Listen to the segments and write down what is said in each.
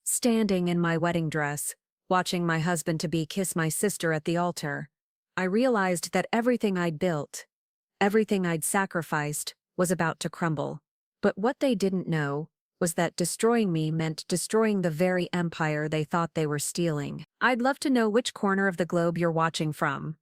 Standing in my wedding dress, watching my husband-to-be kiss my sister at the altar, I realized that everything I'd built, everything I'd sacrificed, was about to crumble. But what they didn't know was that destroying me meant destroying the very empire they thought they were stealing. I'd love to know which corner of the globe you're watching from.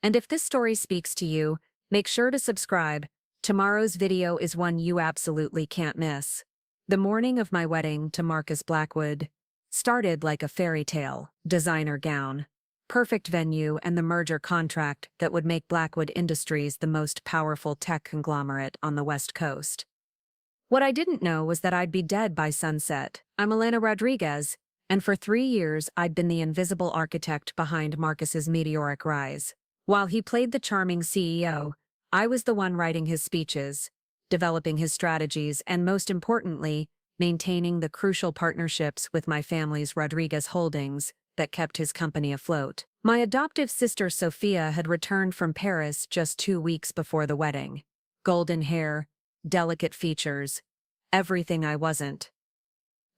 And if this story speaks to you, make sure to subscribe. Tomorrow's video is one you absolutely can't miss. The morning of my wedding to Marcus Blackwood started like a fairy tale. Designer gown, perfect venue, and the merger contract that would make Blackwood Industries the most powerful tech conglomerate on the West Coast. What I didn't know was that I'd be dead by sunset. I'm Elena Rodriguez, and for 3 years I'd been the invisible architect behind Marcus's meteoric rise. While he played the charming CEO, I was the one writing his speeches, developing his strategies, and most importantly, maintaining the crucial partnerships with my family's Rodriguez holdings that kept his company afloat. My adoptive sister Sophia had returned from Paris just 2 weeks before the wedding. Golden hair, delicate features, everything I wasn't.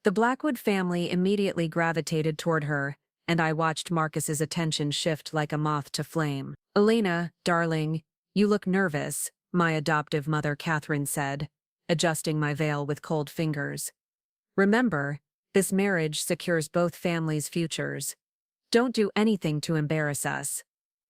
The Blackwood family immediately gravitated toward her, and I watched Marcus's attention shift like a moth to flame. "Elena, darling, you look nervous," my adoptive mother Catherine said, adjusting my veil with cold fingers. "Remember, this marriage secures both families' futures. Don't do anything to embarrass us."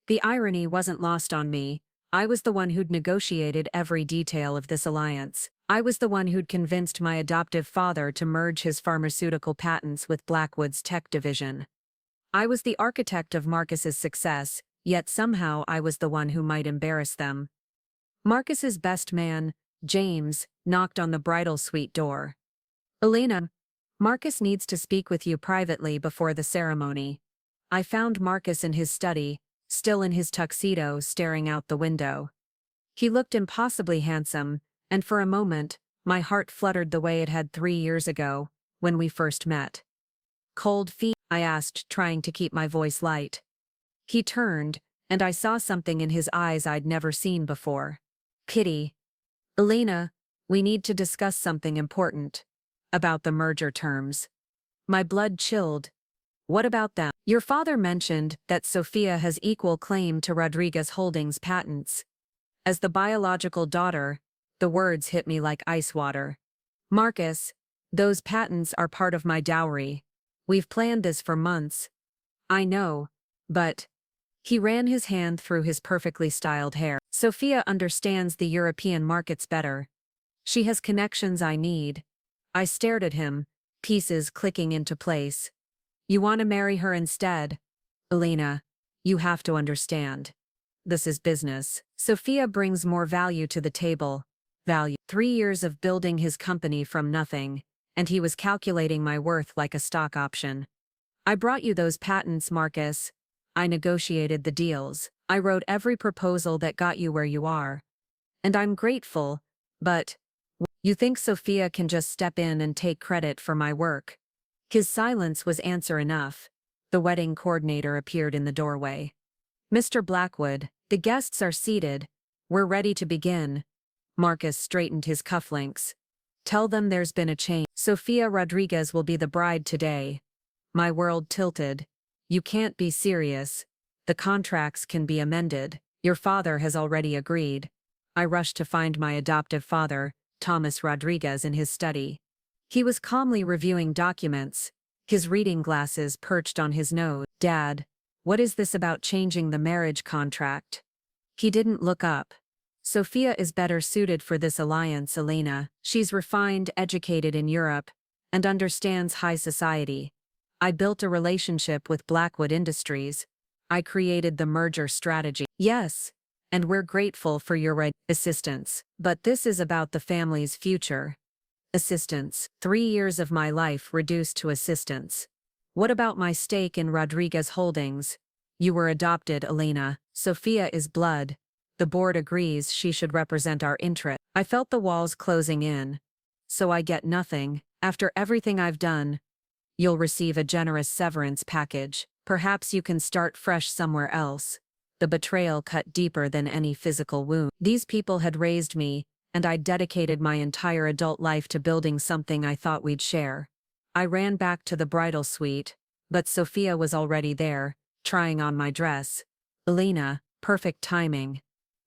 The irony wasn't lost on me. I was the one who'd negotiated every detail of this alliance. I was the one who'd convinced my adoptive father to merge his pharmaceutical patents with Blackwood's tech division. I was the architect of Marcus's success, yet somehow I was the one who might embarrass them. Marcus's best man, James, knocked on the bridal suite door. "Elena, Marcus needs to speak with you privately before the ceremony." I found Marcus in his study, still in his tuxedo, staring out the window. He looked impossibly handsome, and for a moment, my heart fluttered the way it had 3 years ago, when we first met. "Cold feet?" I asked, trying to keep my voice light. He turned, and I saw something in his eyes I'd never seen before. "Pity. Elena, we need to discuss something important. About the merger terms." My blood chilled. "What about them?" "Your father mentioned that Sophia has equal claim to Rodriguez Holdings patents." As the biological daughter, the words hit me like ice water. "Marcus, those patents are part of my dowry. We've planned this for months." "I know, but..." He ran his hand through his perfectly styled hair. "Sophia understands the European markets better. She has connections I need." I stared at him, pieces clicking into place. "You want to marry her instead?" "Elena, you have to understand. This is business. Sophia brings more value to the table." Value. 3 years of building his company from nothing, and he was calculating my worth like a stock option. "I brought you those patents, Marcus. I negotiated the deals. I wrote every proposal that got you where you are. And I'm grateful, but... You think Sophia can just step in and take credit for my work?" His silence was answer enough. The wedding coordinator appeared in the doorway. "Mr. Blackwood, the guests are seated. We're ready to begin." Marcus straightened his cufflinks. "Tell them there's been a change. Sophia Rodriguez will be the bride today." My world tilted. "You can't be serious. The contracts can be amended. Your father has already agreed." I rushed to find my adoptive father, Thomas Rodriguez, in his study. He was calmly reviewing documents, his reading glasses perched on his nose. "Dad, what is this about changing the marriage contract?" He didn't look up. "Sophia is better suited for this alliance, Elena. She's refined, educated in Europe, and understands high society. I built a relationship with Blackwood Industries. I created the merger strategy." "Yes, and we're grateful for your assistance. But this is about the family's future." "Assistance? 3 years of my life reduced to assistance. What about my stake in Rodriguez Holdings?" "You were adopted, Elena. Sophia is blood. The board agrees she should represent our interest." I felt the walls closing in. "So I get nothing, after everything I've done?" "You'll receive a generous severance package. Perhaps you can start fresh somewhere else." The betrayal cut deeper than any physical wound. These people had raised me, and I'd dedicated my entire adult life to building something I thought we'd share. I ran back to the bridal suite, but Sophia was already there, trying on my dress. "Elena, perfect timing.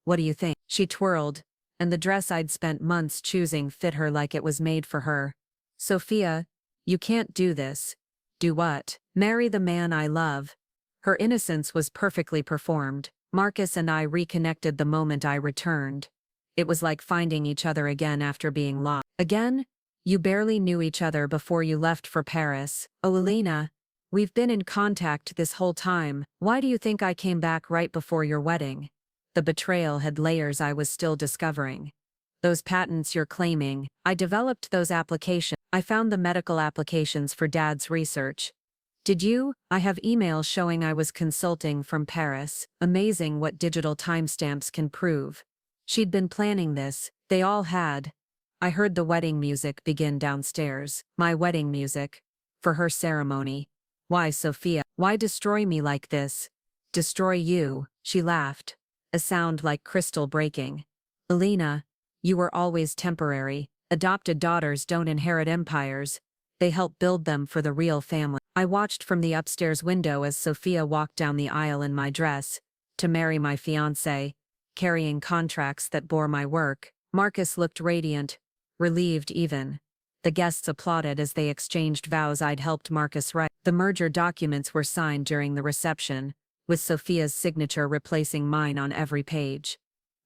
What do you think?" She twirled, and the dress I'd spent months choosing fit her like it was made for her. "Sophia, you can't do this." "Do what?" "Marry the man I love." Her innocence was perfectly performed. Marcus and I reconnected the moment I returned. It was like finding each other again after being lost. "Again? You barely knew each other before you left for Paris." "Oh, Elena, we've been in contact this whole time. Why do you think I came back right before your wedding?" The betrayal had layers I was still discovering. "Those patents you're claiming, I developed those applications. I found the medical applications for Dad's research." "Did you?" "I have emails showing I was consulting from Paris." Amazing what digital timestamps can prove. She'd been planning this, they all had. I heard the wedding music begin downstairs. My wedding music. For her ceremony. "Why, Sophia? Why destroy me like this?" "Destroy you," she laughed. A sound like crystal breaking. "Elena, you were always temporary. Adopted daughters don't inherit empires. They help build them for the real family." I watched from the upstairs window as Sophia walked down the aisle in my dress, to marry my fiancé, carrying contracts that bore my work. Marcus looked radiant, relieved even. The guests applauded as they exchanged vows I'd helped Marcus write. The merger documents were signed during the reception, with Sophia's signature replacing mine on every page.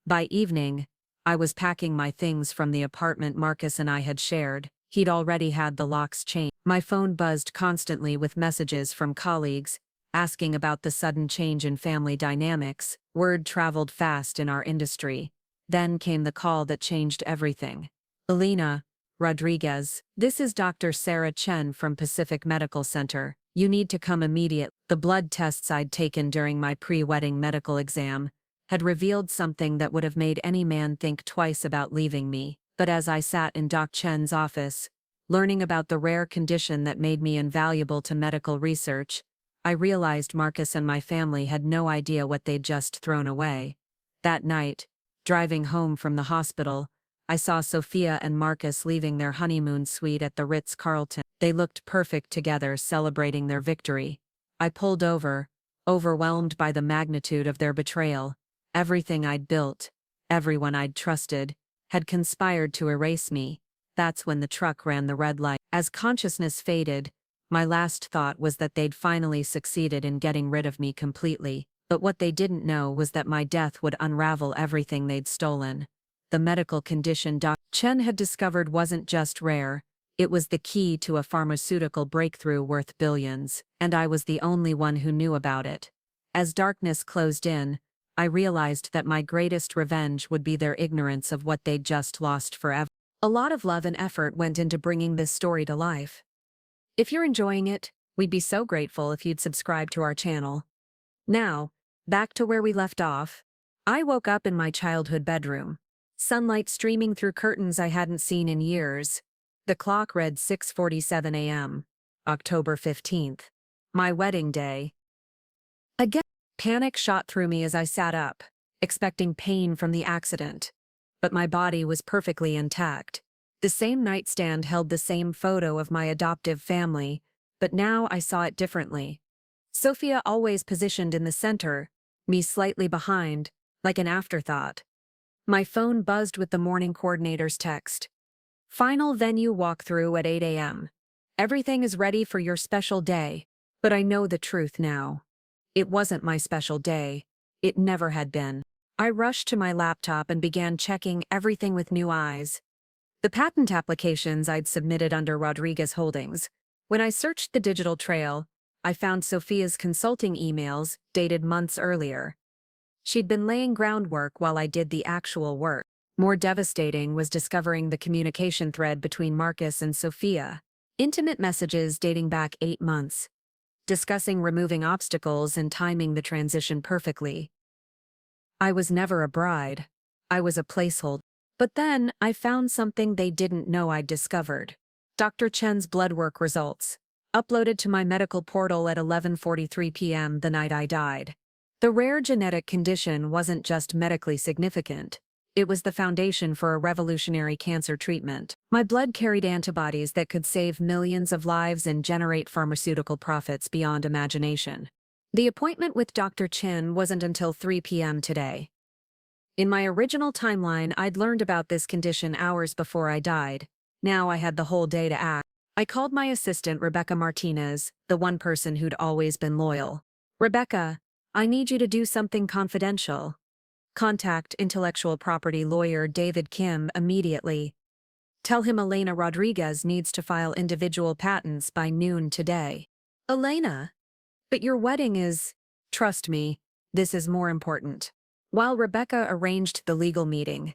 By evening, I was packing my things from the apartment Marcus and I had shared. He'd already had the locks changed. My phone buzzed constantly with messages from colleagues, asking about the sudden change in family dynamics. Word traveled fast in our industry. Then came the call that changed everything. "Elena Rodriguez, this is Dr. Sarah Chen from Pacific Medical Center. You need to come immediately." The blood tests I'd taken during my pre-wedding medical exam had revealed something that would have made any man think twice about leaving me. But as I sat in Doc Chen's office, learning about the rare condition that made me invaluable to medical research, I realized Marcus and my family had no idea what they'd just thrown away. That night, driving home from the hospital, I saw Sophia and Marcus leaving their honeymoon suite at the Ritz-Carlton. They looked perfect together, celebrating their victory. I pulled over, overwhelmed by the magnitude of their betrayal. Everything I'd built, everyone I'd trusted, had conspired to erase me. That's when the truck ran the red light. As consciousness faded, my last thought was that they'd finally succeeded in getting rid of me completely. But what they didn't know was that my death would unravel everything they'd stolen. The medical condition Dr. Chen had discovered wasn't just rare, it was the key to a pharmaceutical breakthrough worth billions, and I was the only one who knew about it. As darkness closed in, I realized that my greatest revenge would be their ignorance of what they'd just lost forever. A lot of love and effort went into bringing this story to life. If you're enjoying it, we'd be so grateful if you'd subscribe to our channel. Now, back to where we left off. I woke up in my childhood bedroom. Sunlight streaming through curtains I hadn't seen in years. The clock read 6:47 a.m. October 15th. My wedding day. Again, panic shot through me as I sat up, expecting pain from the accident. But my body was perfectly intact. The same nightstand held the same photo of my adoptive family, but now I saw it differently. Sophia always positioned in the center, me slightly behind, like an afterthought. My phone buzzed with the morning coordinator's text. "Final venue walkthrough at 8 a.m. Everything is ready for your special day." But I know the truth now. It wasn't my special day. It never had been. I rushed to my laptop and began checking everything with new eyes. The patent applications I'd submitted under Rodriguez Holdings. When I searched the digital trail, I found Sophia's consulting emails, dated months earlier. She'd been laying groundwork while I did the actual work. More devastating was discovering the communication thread between Marcus and Sophia. Intimate messages dating back 8 months. Discussing removing obstacles and timing the transition perfectly. I was never a bride. I was a placeholder. But then, I found something they didn't know I'd discovered. Dr. Chen's blood work results, uploaded to my medical portal at 11:43 p.m. the night I died. The rare genetic condition wasn't just medically significant, It was the foundation for a revolutionary cancer treatment. My blood carried antibodies that could save millions of lives and generate pharmaceutical profits beyond imagination. The appointment with Dr. Chin wasn't until 3 p.m. today. In my original timeline, I'd learned about this condition hours before I died. Now I had the whole day to act. I called my assistant, Rebecca Martinez, the one person who'd always been loyal. Rebecca, I need you to do something confidential. Contact intellectual property lawyer David Kim immediately. Tell him Elena Rodriguez needs to file individual patents by noon today. Elena? But your wedding is… Trust me, this is more important. While Rebecca arranged the legal meeting,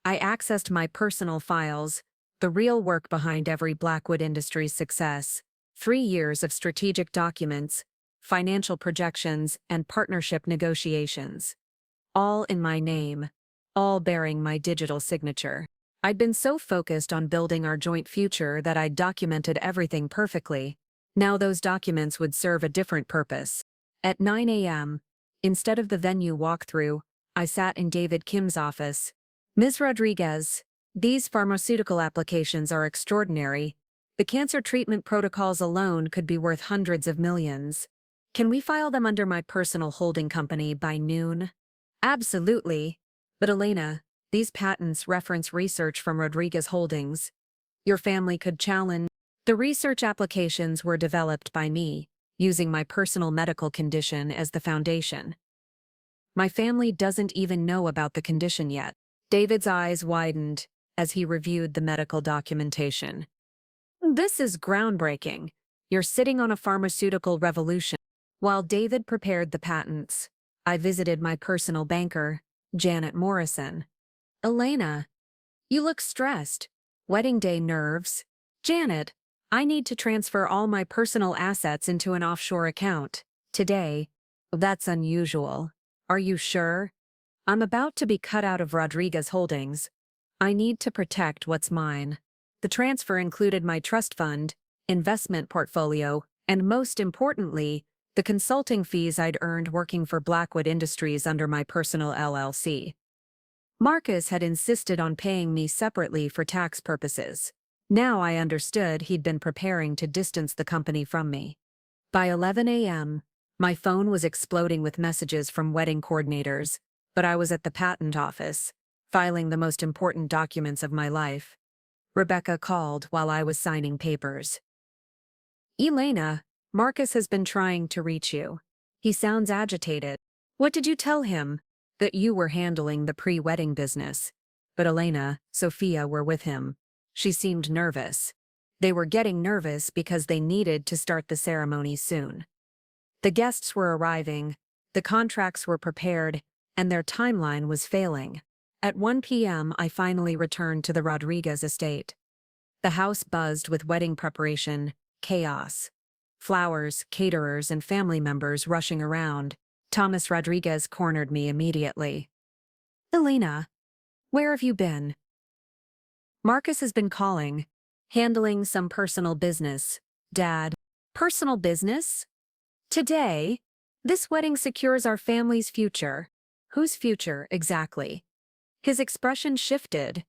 I accessed my personal files, the real work behind every Blackwood Industries success, 3 years of strategic documents, financial projections, and partnership negotiations. All in my name, all bearing my digital signature. I'd been so focused on building our joint future that I'd documented everything perfectly. Now those documents would serve a different purpose. At 9 a.m., instead of the venue walkthrough, I sat in David Kim's office. Ms. Rodriguez, these pharmaceutical applications are extraordinary. The cancer treatment protocols alone could be worth hundreds of millions. Can we file them under my personal holding company by noon? Absolutely. But Elena, these patents reference research from Rodriguez Holdings. Your family could challenge. The research applications were developed by me, using my personal medical condition as the foundation. My family doesn't even know about the condition yet. David's eyes widened as he reviewed the medical documentation. This is groundbreaking. You're sitting on a pharmaceutical revolution. While David prepared the patents, I visited my personal banker, Janet Morrison. Elena, you look stressed. Wedding day nerves. Janet, I need to transfer all my personal assets into an offshore account. Today. That's unusual. Are you sure? I'm about to be cut out of Rodriguez Holdings. I need to protect what's mine. The transfer included my trust fund, investment portfolio, and most importantly, the consulting fees I'd earned working for Blackwood Industries under my personal LLC. Marcus had insisted on paying me separately for tax purposes. Now I understood he'd been preparing to distance the company from me. By 11 a.m., my phone was exploding with messages from wedding coordinators, but I was at the patent office, filing the most important documents of my life. Rebecca called while I was signing papers. Elena, Marcus has been trying to reach you. He sounds agitated. What did you tell him? That you were handling the pre-wedding business. But Elena, Sophia were with him. She seemed nervous. They were getting nervous because they needed to start the ceremony soon. The guests were arriving, the contracts were prepared, and their timeline was failing. At 1 p.m. I finally returned to the Rodriguez estate. The house buzzed with wedding preparation, chaos. Flowers, caterers, and family members rushing around. Thomas Rodriguez cornered me immediately. Elena, where have you been? Marcus has been calling, handling some personal business. Dad, personal business? Today, this wedding secures our family's future. Whose future, exactly? His expression shifted.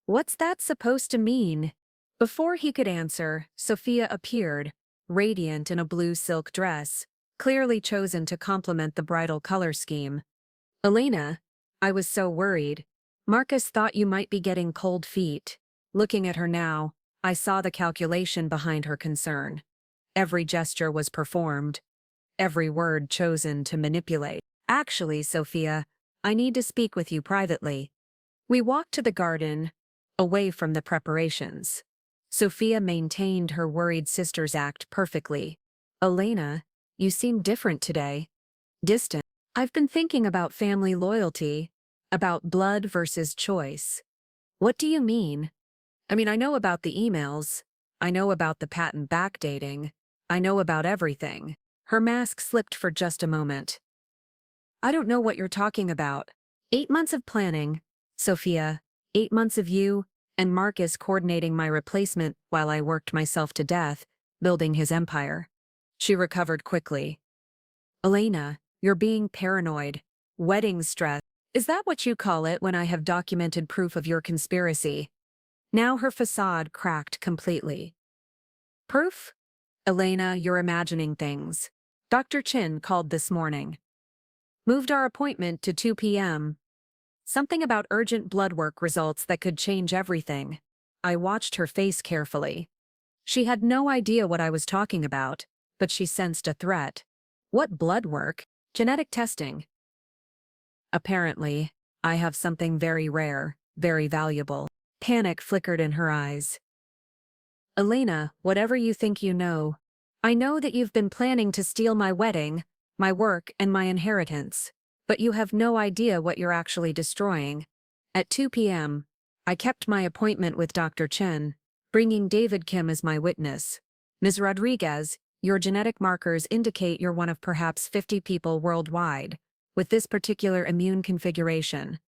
What's that supposed to mean? Before he could answer, Sophia appeared, radiant in a blue silk dress, clearly chosen to complement the bridal color scheme. Elena, I was so worried. Marcus thought you might be getting cold feet. Looking at her now, I saw the calculation behind her concern. Every gesture was performed, every word chosen to manipulate. Actually, Sophia, I need to speak with you privately. We walked to the garden, away from the preparations. Sophia maintained her worried sister's act perfectly. Elena, you seem different today. Distant. I've been thinking about family loyalty, about blood versus choice. What do you mean? I know about the emails. I know about the patent backdating. I know about everything. Her mask slipped for just a moment. I don't know what you're talking about. 8 months of planning, Sophia, 8 months of you and Marcus coordinating my replacement while I worked myself to death, building his empire. She recovered quickly. Elena, you're being paranoid. Wedding stress. Is that what you call it when I have documented proof of your conspiracy? Now her facade cracked completely. Proof? Elena, you're imagining things. Dr. Chin called this morning. Moved our appointment to 2 p.m. Something about urgent blood work results that could change everything. I watched her face carefully. She had no idea what I was talking about, but she sensed a threat. What blood work? Genetic testing. Apparently, I have something very rare, very valuable. Panic flickered in her eyes. Elena, whatever you think you know, I know that you've been planning to steal my wedding, my work, and my inheritance, but you have no idea what you're actually destroying. At 2 p.m., I kept my appointment with Dr. Chen, bringing David Kim as my witness. Ms. Rodriguez, your genetic markers indicate you're one of perhaps 50 people worldwide with this particular immune configuration.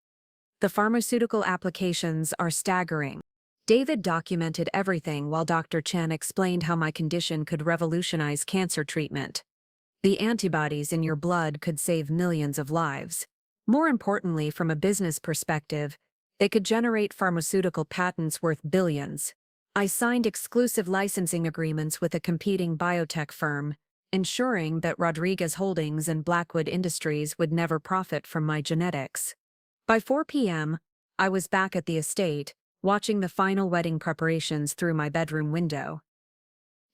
The pharmaceutical applications are staggering. David documented everything while Dr. Chen explained how my condition could revolutionize cancer treatment. The antibodies in your blood could save millions of lives. More importantly, from a business perspective, they could generate pharmaceutical patents worth billions. I signed exclusive licensing agreements with a competing biotech firm, ensuring that Rodriguez Holdings and Blackwood Industries would never profit from my genetics. By 4 p.m., I was back at the estate, watching the final wedding preparations through my bedroom window.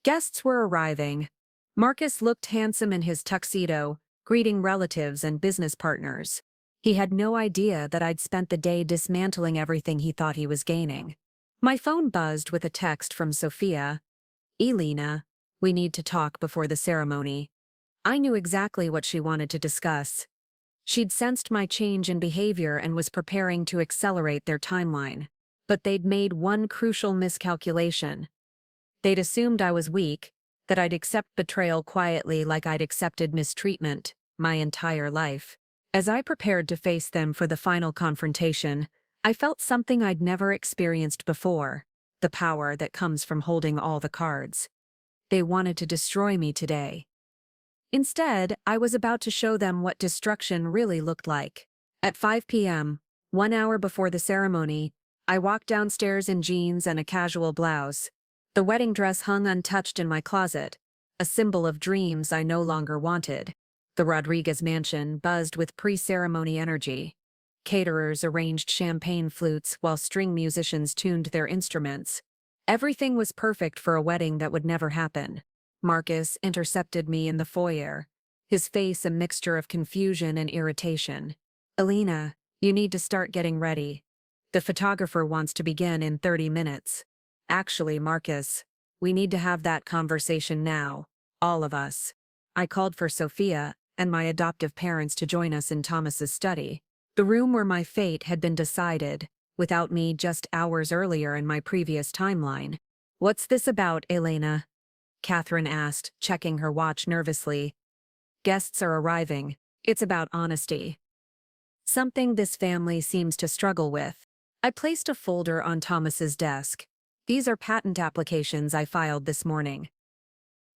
Guests were arriving. Marcus looked handsome in his tuxedo, greeting relatives and business partners. He had no idea that I'd spent the day dismantling everything he thought he was gaining. My phone buzzed with a text from Sophia. Elena, we need to talk before the ceremony. I knew exactly what she wanted to discuss. She'd sensed my change in behavior and was preparing to accelerate their timeline. But they'd made one crucial miscalculation. They'd assumed I was weak, that I'd accept betrayal quietly like I'd accepted mistreatment my entire life. As I prepared to face them for the final confrontation, I felt something I'd never experienced before, the power that comes from holding all the cards. They wanted to destroy me today. Instead, I was about to show them what destruction really looked like. At 5 p.m., 1 hour before the ceremony, I walked downstairs in jeans and a casual blouse. The wedding dress hung untouched in my closet, a symbol of dreams I no longer wanted. The Rodriguez mansion buzzed with pre-ceremony energy. Caterers arranged champagne flutes while string musicians tuned their instruments. Everything was perfect for a wedding that would never happen. Marcus intercepted me in the foyer, his face a mixture of confusion and irritation. Elena, you need to start getting ready. The photographer wants to begin in 30 minutes. Actually, Marcus, we need to have that conversation now, all of us. I called for Sophia and my adoptive parents to join us in Thomas's study, the room where my fate had been decided, without me just hours earlier in my previous timeline. What's this about, Elena? Catherine asked, checking her watch nervously. Guests are arriving. It's about honesty. Something this family seems to struggle with. I placed a folder on Thomas's desk. These are patent applications I filed this morning.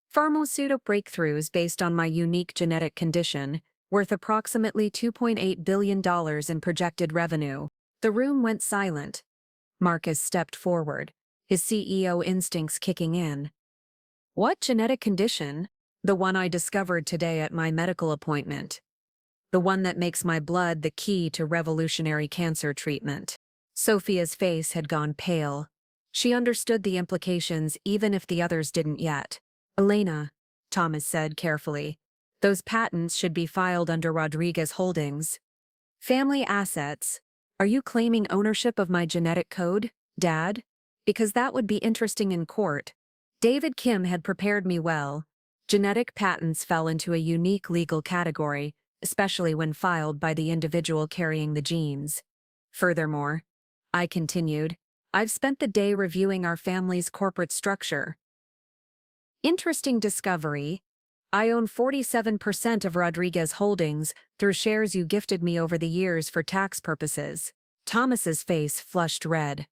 Pharmaceutical breakthroughs based on my unique genetic condition, worth approximately $2.8 billion in projected revenue. The room went silent. Marcus stepped forward, his CEO instincts kicking in. What genetic condition? The one I discovered today at my medical appointment. The one that makes my blood the key to revolutionary cancer treatment. Sophia's face had gone pale. She understood the implications even if the others didn't yet. Elena, Thomas said carefully, those patents should be filed under Rodriguez Holdings. Family assets. Are you claiming ownership of my genetic code, Dad? Because that would be interesting in court. David Kim had prepared me well. Genetic patents fell into a unique legal category, especially when filed by the individual carrying the genes. Furthermore, I continued, I've spent the day reviewing our family's corporate structure. Interesting discovery. I own 47% of Rodriguez Holdings through shares you gifted me over the years for tax purposes. Thomas's face flushed red.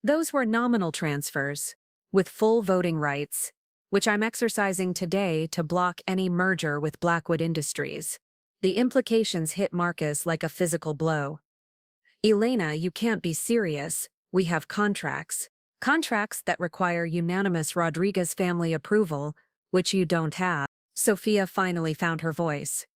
Those were nominal transfers, with full voting rights, which I'm exercising today to block any merger with Blackwood Industries. The implications hit Marcus like a physical blow. Elena, you can't be serious. We have contracts. Contracts that require unanimous Rodriguez family approval, which you don't have. Sophia finally found her voice.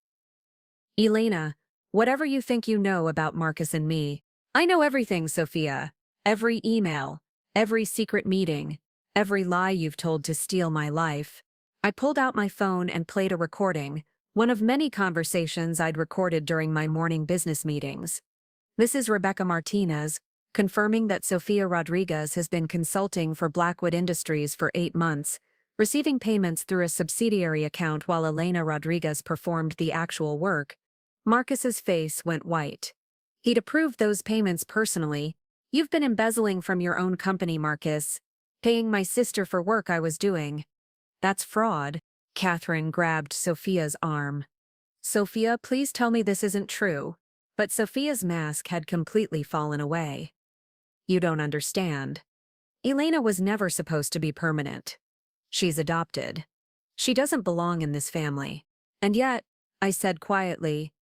Elena, whatever you think you know about Marcus and me, I know everything, Sophia. Every email, every secret meeting, every lie you've told to steal my life. I pulled out my phone and played a recording, one of many conversations I'd recorded during my morning business meetings. This is Rebecca Martinez, confirming that Sofia Rodriguez has been consulting for Blackwood Industries for 8 months, receiving payments through a subsidiary account while Elena Rodriguez performed the actual work. Marcus's face went white. He'd approved those payments personally. You've been embezzling from your own company, Marcus, paying my sister for work I was doing. That's fraud. Catherine grabbed Sophia's arm. Sophia, please tell me this isn't true. But Sophia's mask had completely fallen away. You don't understand. Elena was never supposed to be permanent. She's adopted. She doesn't belong in this family. And yet, I said quietly,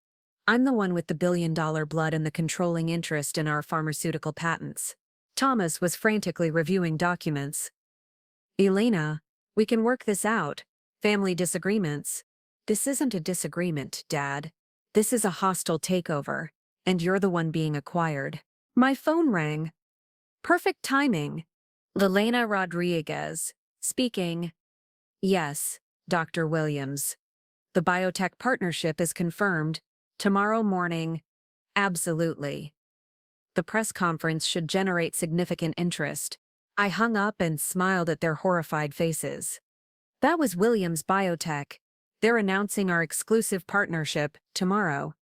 I'm the one with the billion-dollar blood and the controlling interest in our pharmaceutical patents. Thomas was frantically reviewing documents. Elena, we can work this out. Family disagreements. This isn't a disagreement, Dad. This is a hostile takeover, and you're the one being acquired. My phone rang. Perfect timing. Elena Rodriguez, speaking. Yes, Dr. Williams. The biotech partnership is confirmed. Tomorrow morning. Absolutely. The press conference should generate significant interest. I hung up and smiled at their horrified faces. That was Williams Biotech. They're announcing our exclusive partnership tomorrow.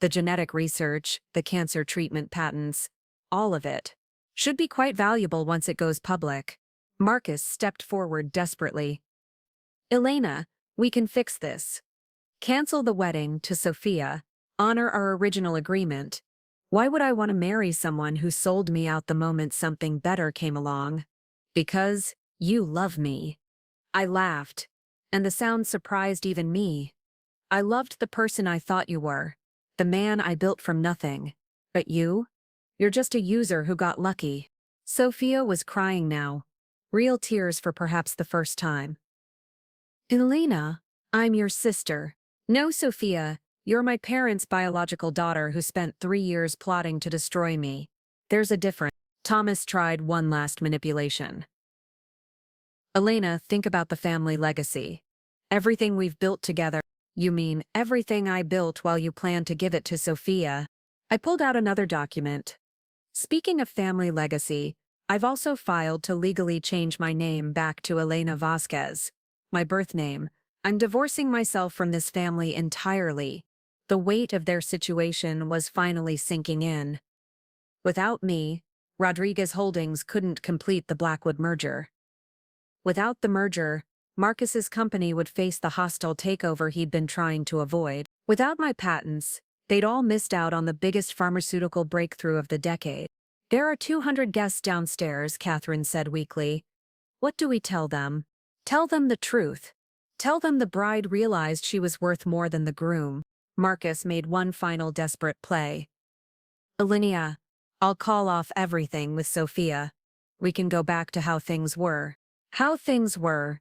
The genetic research, the cancer treatment patents, all of it, should be quite valuable once it goes public. Marcus stepped forward desperately. Elena, we can fix this. Cancel the wedding to Sophia, honor our original agreement. Why would I want to marry someone who sold me out the moment something better came along? Because you love me. I laughed, and the sound surprised even me. I loved the person I thought you were, the man I built from nothing. But you? You're just a user who got lucky. Sophia was crying now, real tears for perhaps the first time. Elena, I'm your sister. No, Sophia, you're my parents' biological daughter who spent 3 years plotting to destroy me. There's a difference. Thomas tried one last manipulation. Elena, think about the family legacy. Everything we've built together. You mean everything I built while you planned to give it to Sophia? I pulled out another document. Speaking of family legacy, I've also filed to legally change my name back to Elena Vasquez, my birth name. I'm divorcing myself from this family entirely. The weight of their situation was finally sinking in. Without me, Rodriguez Holdings couldn't complete the Blackwood merger. Without the merger, Marcus's company would face the hostile takeover he'd been trying to avoid. Without my patents, they'd all missed out on the biggest pharmaceutical breakthrough of the decade. There are 200 guests downstairs, Catherine said weakly. What do we tell them? Tell them the truth. Tell them the bride realized she was worth more than the groom. Marcus made one final desperate play. Elena, I'll call off everything with Sophia. We can go back to how things were. How things were?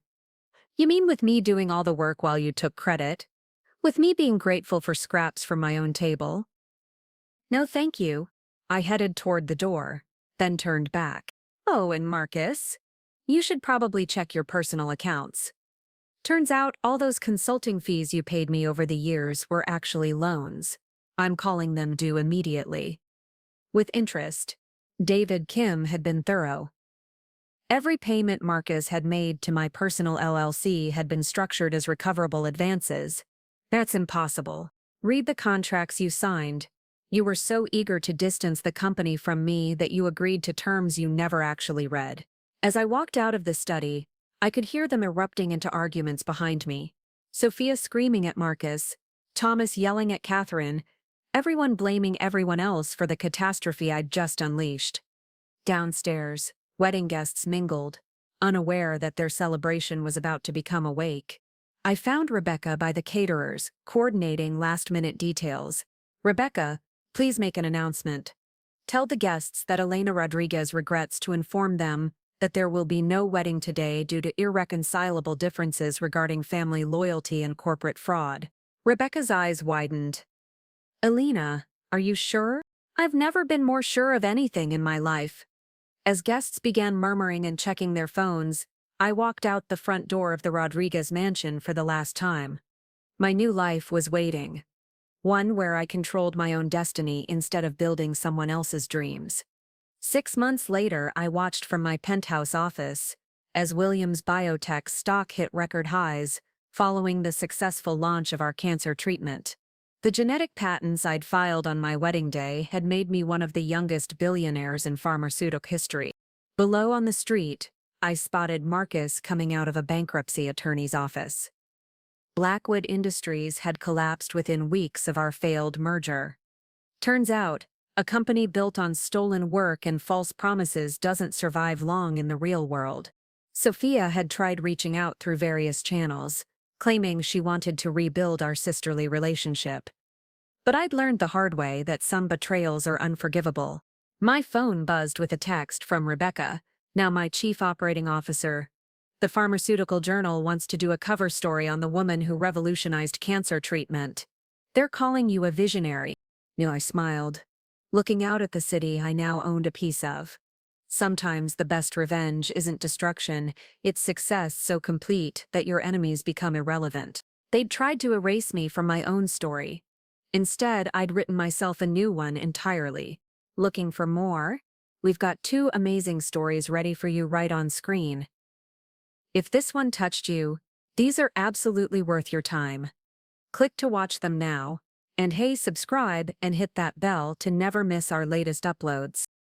You mean with me doing all the work while you took credit? With me being grateful for scraps from my own table? No, thank you. I headed toward the door, then turned back. Oh, and Marcus, you should probably check your personal accounts. Turns out all those consulting fees you paid me over the years were actually loans. I'm calling them due immediately. With interest. David Kim had been thorough. Every payment Marcus had made to my personal LLC had been structured as recoverable advances. That's impossible. Read the contracts you signed. You were so eager to distance the company from me that you agreed to terms you never actually read. As I walked out of the study, I could hear them erupting into arguments behind me. Sophia screaming at Marcus, Thomas yelling at Catherine, everyone blaming everyone else for the catastrophe I'd just unleashed. Downstairs, wedding guests mingled, unaware that their celebration was about to become a wake. I found Rebecca by the caterers, coordinating last-minute details. Rebecca, please make an announcement. Tell the guests that Elena Rodriguez regrets to inform them that there will be no wedding today due to irreconcilable differences regarding family loyalty and corporate fraud. Rebecca's eyes widened. Elena, are you sure? I've never been more sure of anything in my life. As guests began murmuring and checking their phones, I walked out the front door of the Rodriguez mansion for the last time. My new life was waiting. One where I controlled my own destiny instead of building someone else's dreams. 6 months later, I watched from my penthouse office as Williams Biotech's stock hit record highs following the successful launch of our cancer treatment. The genetic patents I'd filed on my wedding day had made me one of the youngest billionaires in pharmaceutical history. Below on the street, I spotted Marcus coming out of a bankruptcy attorney's office. Blackwood Industries had collapsed within weeks of our failed merger. Turns out, a company built on stolen work and false promises doesn't survive long in the real world. Sophia had tried reaching out through various channels, claiming she wanted to rebuild our sisterly relationship. But I'd learned the hard way that some betrayals are unforgivable. My phone buzzed with a text from Rebecca, now my chief operating officer. The Pharmaceutical Journal wants to do a cover story on the woman who revolutionized cancer treatment. They're calling you a visionary. I smiled, looking out at the city I now owned a piece of. Sometimes the best revenge isn't destruction, it's success so complete that your enemies become irrelevant. They'd tried to erase me from my own story. Instead, I'd written myself a new one entirely. Looking for more? We've got 2 amazing stories ready for you right on screen. If this one touched you, these are absolutely worth your time. Click to watch them now, and hey, subscribe and hit that bell to never miss our latest uploads.